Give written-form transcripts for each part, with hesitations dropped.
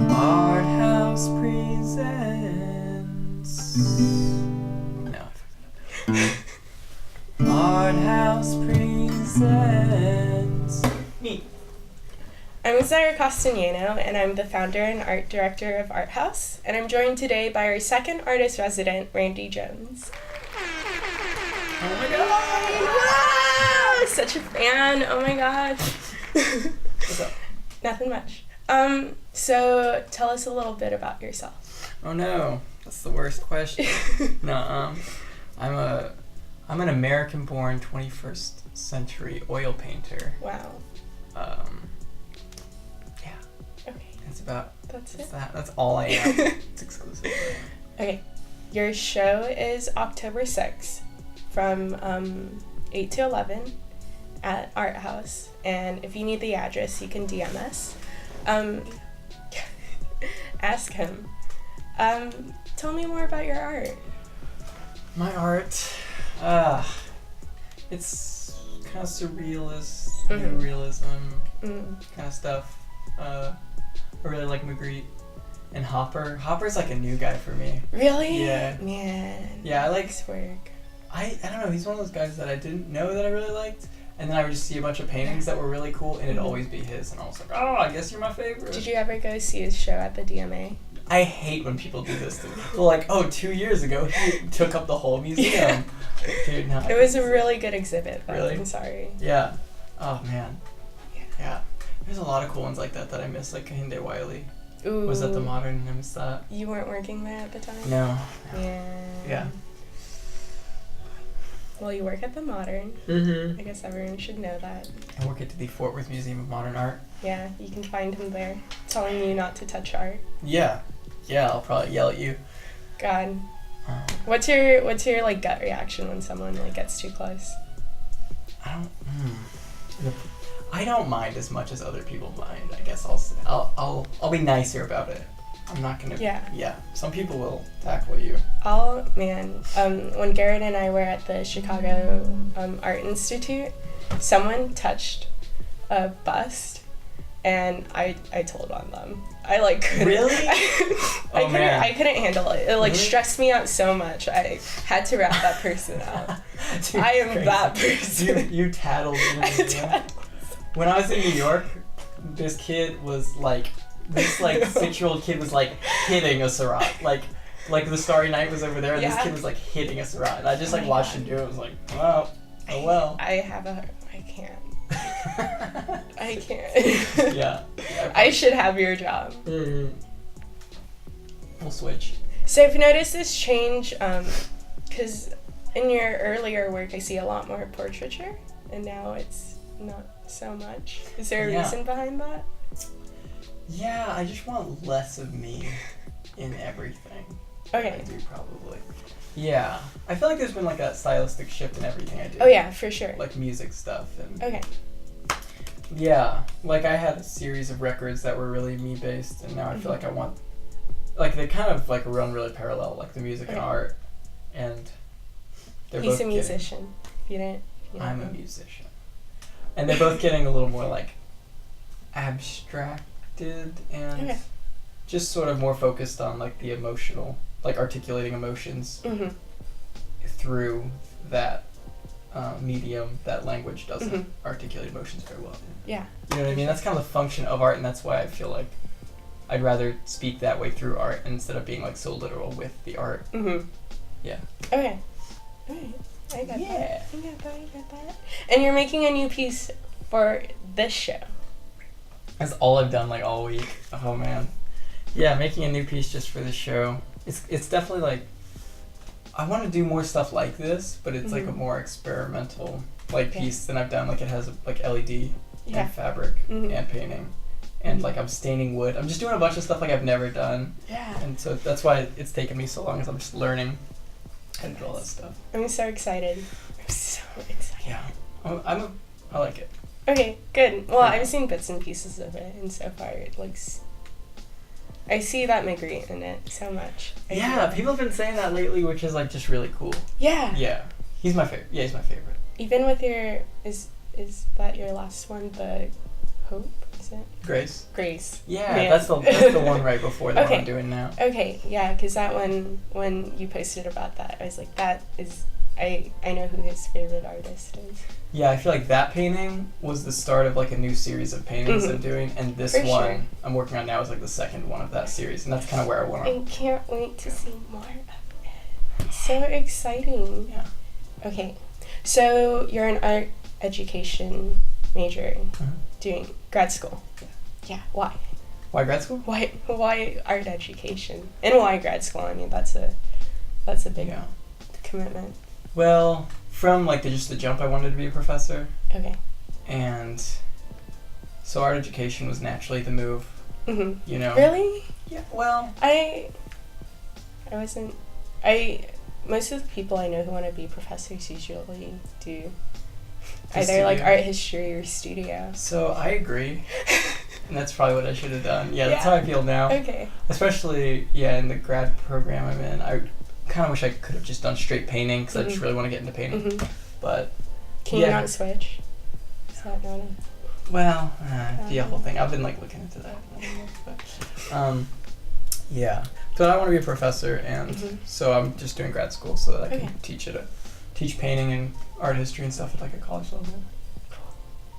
ARThaus presents. No. ARThaus presents. Me. I'm Sarah Castagnano, and I'm the founder and art director of ARThaus, and I'm joined today by our second artist resident, Randy Jones. Oh my god! Wow! Such a fan! Oh my god! What's up? Nothing much. So tell us a little bit about yourself. Oh no, that's the worst question. No, I'm an American-born 21st century oil painter. Wow. Yeah. Okay. That's it? That's all I am. It's exclusive. Okay. Your show is October 6th from 8 to 11 at ARThaus, and if you need the address, you can DM us. Ask him. Tell me more about your art. My art, it's kind of surrealist, realism kind of stuff. I really like Magritte and Hopper. Hopper's like a new guy for me. Really? Yeah. Man. Yeah, I like his work. I don't know, he's one of those guys that I didn't know that I really liked, and then I would just see a bunch of paintings that were really cool, and it'd always be his, and I was like, oh, I guess you're my favorite. Did you ever go see his show at the DMA? I hate when people do this to me. They're like, oh, 2 years ago, he took up the whole museum. Yeah. Dude, no. It was a really good exhibit, though. Really? I'm sorry. Yeah. Oh, man. Yeah. There's a lot of cool ones like that I miss, like Kahinde Wiley. Ooh. Was at the Modern, I missed that. You weren't working there at the time? No. Yeah. Well, you work at the Modern. Mm-hmm. I guess everyone should know that. I work at the Fort Worth Museum of Modern Art. Yeah, you can find him there, telling you not to touch art. Yeah, I'll probably yell at you. God. What's your like gut reaction when someone like gets too close? I don't mind as much as other people mind. I guess I'll be nicer about it. I'm not gonna. Yeah. Some people will tackle you. Oh man, when Garrett and I were at the Chicago Art Institute, someone touched a bust, and I told on them. I like couldn't. Really? I couldn't handle it. It like Really? stressed me out so much. I had to wrap that person out. Dude, I am crazy. that person. You tattled me. When I was in New York, this kid was like. This like 6-year-old kid was like hitting a Seurat, like the Starry Night was over there, and this kid was like hitting a Seurat, and I just like watched him do it. I was like, wow, oh well. I can't. I can't. Yeah. I should have your job. We'll switch. So I've noticed this change, because in your earlier work I see a lot more portraiture, and now it's not so much. Is there a reason behind that? Yeah, I just want less of me in everything. Okay. I do probably. Yeah. I feel like there's been like a stylistic shift in everything I do. Oh yeah, for sure. Like music stuff and. Okay. Yeah, like I had a series of records that were really me based, and now I feel like I want, like they kind of like run really parallel, like the music and art, and they're both. He's a musician. I'm a musician, and they're both getting a little more like abstracted and just sort of more focused on like the emotional, like articulating emotions through that. Medium that language doesn't articulate emotions very well. Yeah. You know what I mean? That's kind of the function of art, and that's why I feel like I'd rather speak that way through art instead of being like so literal with the art. Yeah. Okay. Alright. I got that. And you're making a new piece for this show. That's all I've done like all week. Oh man. Yeah, making a new piece just for the show. It's definitely like I want to do more stuff like this, but it's like a more experimental like piece than I've done. Like it has like LED and fabric and painting, and like I'm staining wood. I'm just doing a bunch of stuff like I've never done. Yeah. And so that's why it's taken me so long, is I'm just learning how to do all that stuff. I'm so excited. Yeah. I like it. Okay, good. Well, I've seen bits and pieces of it, and so far it looks. I see that Magritte in it so much. People have been saying that lately, which is like just really cool. Yeah. Yeah. He's my favorite. Yeah, he's my favorite. Even with your is that your last one, the Hope? Is is it? Grace. Grace. Yeah, Man. that's the one right before the Okay. one I'm doing now. Okay, yeah, because that one, when you posted about that, I was like, that is, I know who his favorite artist is. Yeah, I feel like that painting was the start of like a new series of paintings I'm doing, and this For one sure. I'm working on now is like the second one of that series, and that's kind of where I want I to. can't wait to see more of it. It's so exciting. Yeah. Okay, so you're an art education major doing grad school. Yeah, why? Why grad school? Why art education? And why grad school? I mean, that's a big commitment. Well, from like just the jump, I wanted to be a professor, Okay. and so art education was naturally the move. Mhm. You know. Really? Yeah. Well. I wasn't. Most of the people I know who want to be professors usually do either like art history or studio. So I agree, and that's probably what I should have done. Yeah, that's how I feel now. Okay. Especially in the grad program I'm in, I kind of wish I could have just done straight painting because I just really want to get into painting. But can you not switch? Is that not a... Well, the whole thing. I've been like looking into that. But, yeah. But I want to be a professor, and so I'm just doing grad school so that I can teach painting and art history and stuff at like a college level. Cool.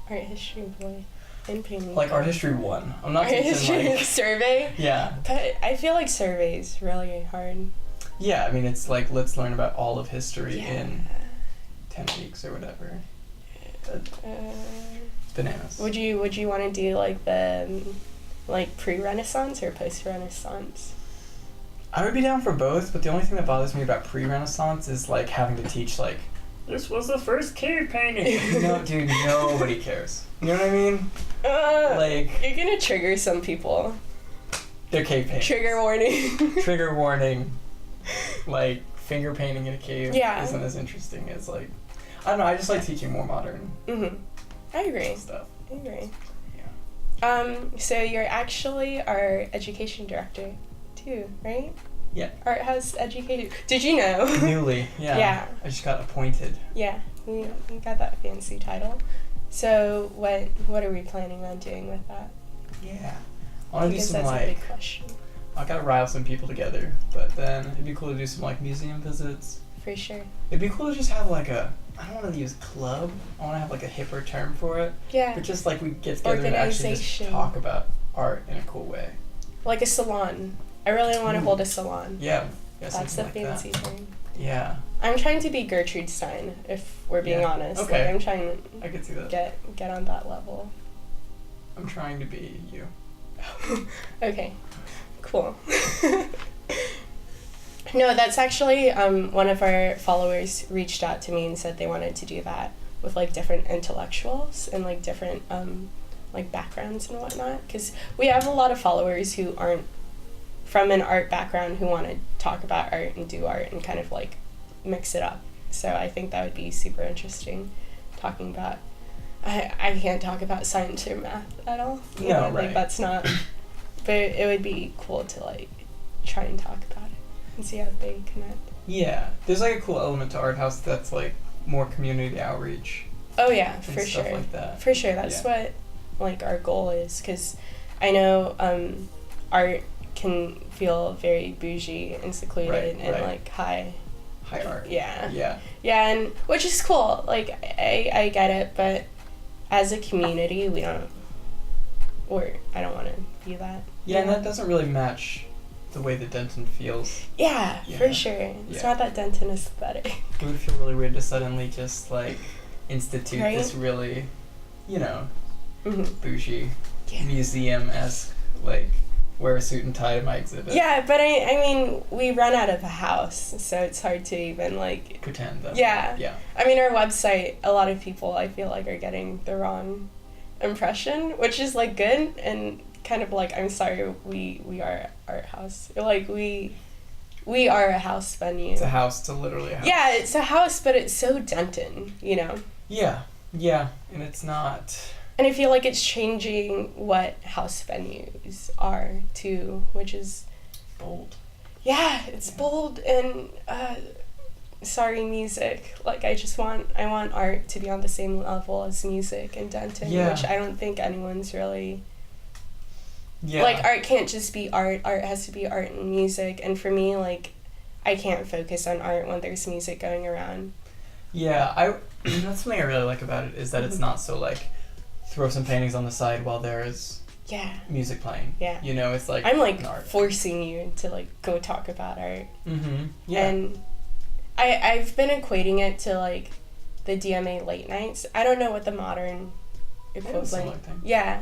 Art history, boy. And painting. Like art history 1. I'm not art teaching history like survey. Yeah. But I feel like survey is really hard. Yeah, I mean it's like let's learn about all of history in 10 weeks or whatever. Bananas. Would you want to do like the like pre-Renaissance or post-Renaissance? I would be down for both, but the only thing that bothers me about pre-Renaissance is like having to teach like this was the first cave painting. No, dude, nobody cares. You know what I mean? Like you're gonna trigger some people. They're cave paintings. Trigger warning. Trigger warning. Like finger painting in a cave isn't as interesting as like I don't know. I just like teaching more modern. I agree. Stuff. I agree. Yeah. So you're actually our education director, too, right? Yeah. ARThaus education. Did you know? Newly. Yeah. Yeah. I just got appointed. Yeah, we got that fancy title. So what are we planning on doing with that? Yeah. I want to do some that's like. a big question. I gotta rile some people together, but then it'd be cool to do some like museum visits. For sure. It'd be cool to just have like a. I don't want to use club. I want to have like a hipper term for it. Yeah. But just like we get together and actually just talk about art in a cool way. Like a salon. I really want to hold a salon. Yeah. That's the fancy term. Yeah. I'm trying to be Gertrude Stein, if we're being honest. Okay. Like I'm trying I could see that. Get on that level. I'm trying to be you. Okay. Cool. No, that's actually one of our followers reached out to me and said they wanted to do that with like different intellectuals and like different like backgrounds and whatnot, because we have a lot of followers who aren't from an art background who want to talk about art and do art and kind of like mix it up. So I think that would be super interesting talking about I can't talk about science or math at all. You know, right. Like that's not but it would be cool to like try and talk about it and see how they connect. Yeah. There's like a cool element to ARThaus that's like more community outreach. Oh yeah, and for stuff sure. Like that. For sure. That's what like our goal is, because I know art can feel very bougie and secluded and like high art. Yeah. Yeah. Yeah, and which is cool. Like I get it, but as a community, I don't want to be that. Yeah, and that doesn't really match the way that Denton feels. Yeah, for sure. It's not that Denton aesthetic. It would feel really weird to suddenly just like institute this really, bougie museum-esque like wear a suit and tie to my exhibit. Yeah, but I mean, we run out of a house, so it's hard to even like pretend though. Yeah. Yeah. I mean, our website, a lot of people I feel like are getting the wrong impression, which is like good and kind of like, I'm sorry, we are ARThaus. Like we are a house venue. It's a house. It's literally a house. Yeah, it's a house, but it's so Denton, you know? Yeah. Yeah. And it's not... And I feel like it's changing what house venues are, too, which is... bold. Yeah, it's bold and... sorry, music. Like, I want art to be on the same level as music and Denton, which I don't think anyone's really Yeah. Like, art can't just be art. Art has to be art and music. And for me, like, I can't focus on art when there's music going around. Yeah, that's something I really like about it, is that it's not so, like, throw some paintings on the side while there's music playing. Yeah. You know, it's like I'm, like, forcing you to, like, go talk about art. Mm-hmm. Yeah. And I've been equating it to, like, the DMA late nights. I don't know what the modern equivalent. Yeah.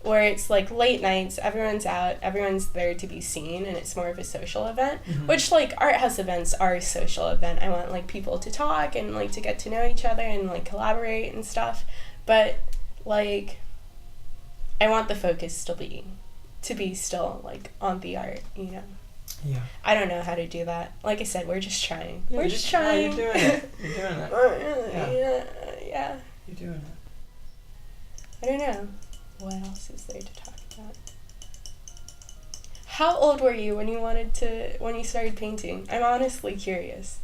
Where it's like late nights, everyone's out, everyone's there to be seen, and it's more of a social event. Mm-hmm. Which, like, ARThaus events are a social event. I want, like, people to talk and, like, to get to know each other and, like, collaborate and stuff. But, like, I want the focus to be still, like, on the art, you know? Yeah. I don't know how to do that. Like I said, we're just trying. Yeah, we're just trying. You're doing it. You're doing it. Yeah. You're doing it. I don't know. What else is there to talk about? How old were you when you started painting? I'm honestly curious.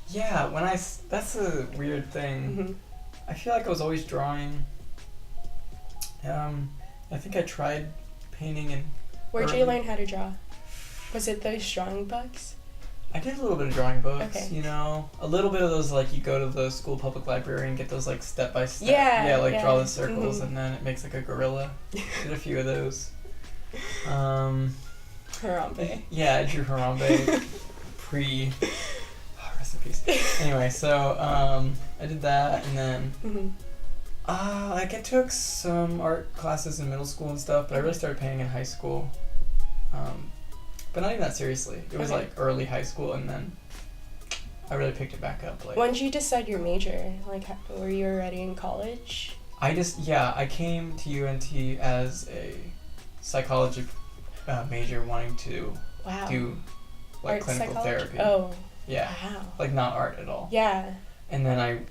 Yeah, that's a weird thing. Mm-hmm. I feel like I was always drawing. I think I tried painting and. Where'd you learn how to draw? Was it those drawing books? I did a little bit of drawing books, Okay. you know, a little bit of those, like, you go to the school public library and get those, like, step by step. Draw the circles, and then it makes, like, a gorilla. Did a few of those. Harambe. Yeah, I drew Harambe rest in peace. Anyway, so I did that, and then like, I took some art classes in middle school and stuff, but I really started painting in high school. But not even that seriously. It was like early high school, and then I really picked it back up. Like, when did you decide your major? Like, were you already in college? I came to UNT as a psychology major, wanting to do like art clinical psychology? therapy. Oh. Yeah. Wow. Like, not art at all. Yeah. And then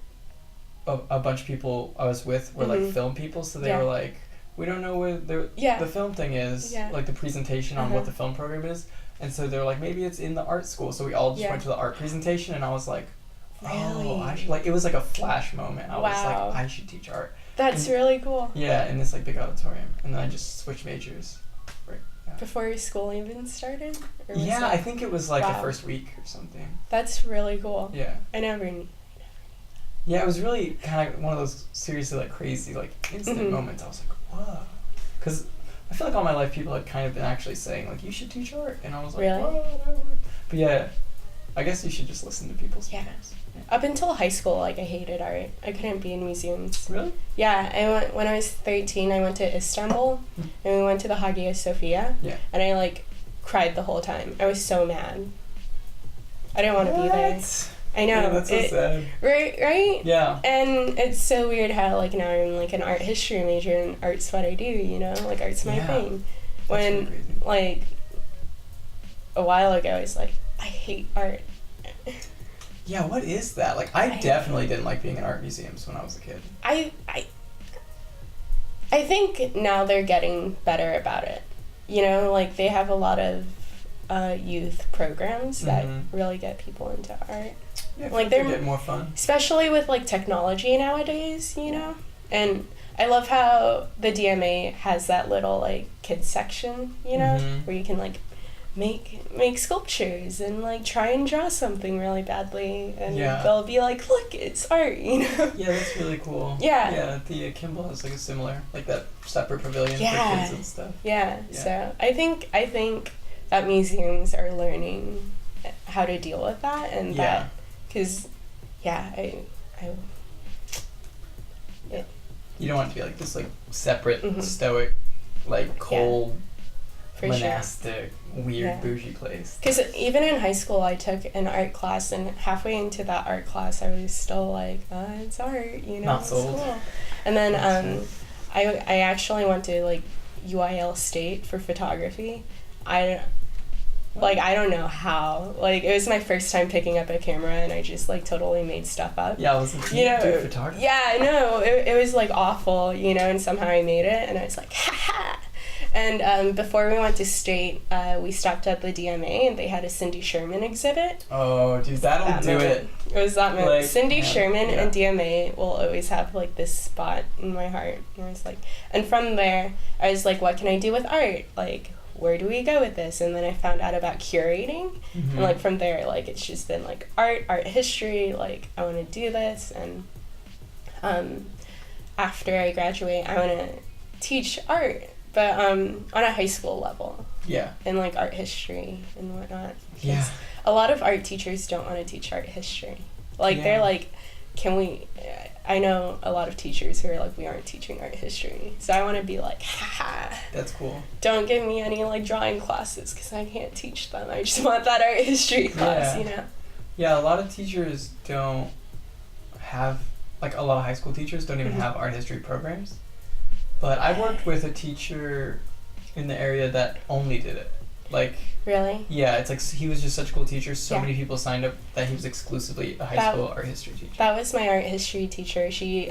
a bunch of people I was with were like film people, so they were like, we don't know where the film thing is, like the presentation on what the film program is. And so they're like, maybe it's in the art school. So we all just went to the art presentation, and I was like, oh, I should, like, it was like a flash moment. I was like, I should teach art. That's really cool. Yeah, in this like big auditorium. And then I just switched majors. Before your school even started? Or was I think it was like the Wow. first week or something. That's really cool. Yeah. I never knew. Yeah, it was really kind of one of those seriously, like, crazy, like, instant moments. I was like, whoa. Because I feel like all my life people had kind of been actually saying, like, you should teach art. And I was like, Really? whatever. But yeah, I guess you should just listen to people's opinions. Up until high school, like, I hated art. I couldn't be in museums. Really? Yeah, when I was 13, I went to Istanbul, and we went to the Hagia Sophia. Yeah. And I, like, cried the whole time. I was so mad. I didn't want to be there. I know. Yeah, that's so sad. Right? Yeah. And it's so weird how, like, now I'm, like, an art history major, and art's what I do, you know? Like, art's my thing. When, really like, a while ago, I was like, I hate art. Yeah, what is that? Like, I definitely didn't like being in art museums when I was a kid. I think now they're getting better about it. You know, like, they have a lot of youth programs that really get people into art. Yeah, like, they're getting more fun. Especially with, like, technology nowadays, you know? And I love how the DMA has that little, like, kids section, you know? Where you can, like, make sculptures and, like, try and draw something really badly, and they'll be like, look, it's art, you know? Yeah, that's really cool. Yeah, the Kimball has, like, a similar, like, that separate pavilion for kids and stuff. Yeah, so I think that museums are learning how to deal with that, and that, because, you don't want it to be, like, this, like, separate, stoic, like, cold, monastic, weird, bougie place. Because even in high school, I took an art class, and halfway into that art class, I was still like, it's art, you know? Not it's sold. Cool. And then I actually went to, like, UIL State for photography. I don't know how. Like, it was my first time picking up a camera, and I just, like, totally made stuff up. Yeah, I was like, you do photography? Yeah, no, it was, like, awful, you know, and somehow I made it, and I was like, ha-ha! And before we went to State, we stopped at the DMA, and they had a Cindy Sherman exhibit. Oh, dude, that'll do it. It was that moment. Like, Cindy yeah, Sherman yeah. and DMA will always have like this spot in my heart. And I was like, and from there, I was like, what can I do with art? Like, where do we go with this? And then I found out about curating, Mhm. and like from there, like it's just been like art history. Like I want to do this, and after I graduate, I want to teach art, but on a high school level. Yeah. And like art history and whatnot. Yeah. A lot of art teachers don't want to teach art history. Like Yeah. they're like, can we? I know a lot of teachers who are like, we aren't teaching art history. So I want to be like, haha. That's cool. Don't give me any like drawing classes because I can't teach them. I just want that art history class, Yeah. you know. Yeah, a lot of teachers don't have, like a lot of high school teachers don't even Mhm. have art history programs. But I worked with a teacher in the area that only did it. Like, Really? yeah, it's like he was just such a cool teacher. So Yeah. many people signed up that he was exclusively a high That- school art history teacher. That was my art history teacher. She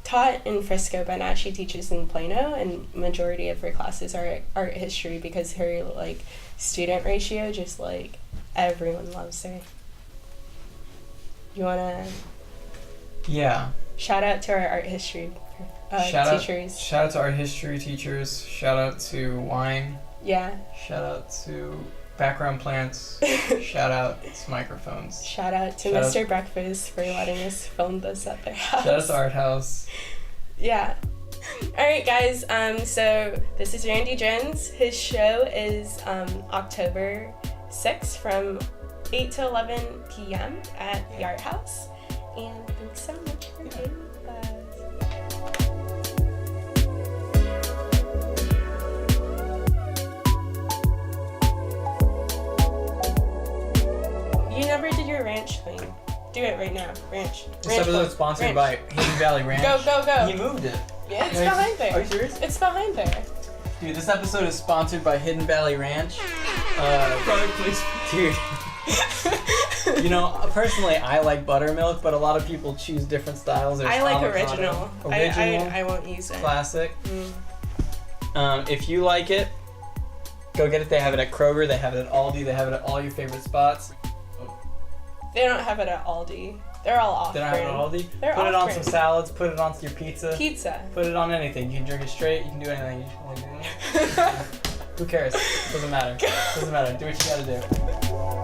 taught in Frisco, but now she teaches in Plano, and majority of her classes are art history because her like student ratio, just like everyone loves her. You wanna Yeah. shout out to our art history teachers? Shout out to art history teachers. Shout out to wine. Yeah. Shout out to background plants. Shout out to microphones. Shout out to Shout out- Mr. Breakfast for letting us film this at their house. Shout out to ARThaus. Yeah. All right, guys. So this is Randy Jones. His show is October 6th from 8 to 11 p.m. at the ARThaus. And thanks so much for being with us. You never did your ranch thing. Do it right now. Ranch. This Ranch episode bowl. is sponsored Ranch. by Hidden Valley Ranch. Go, go, go. He moved it. Yeah, it's Nice. behind there. Are you serious? It's behind there. Dude, this episode is sponsored by Hidden Valley Ranch. Product placement. Dude. You know, personally, I like buttermilk, but a lot of people choose different styles. There's I like avocado. original. Original, I won't use it. classic. Mm. If you like it, go get it. They have it at Kroger. They have it at Aldi. They have it at all your favorite spots. They don't have it at Aldi. They're all off. They don't have it at Aldi. They're Put it on off-brand. some salads. Put it on your pizza. Pizza. Put it on anything. You can drink it straight. You can do anything. You just wanna do it. Who cares? Doesn't matter. Doesn't matter. Do what you gotta do.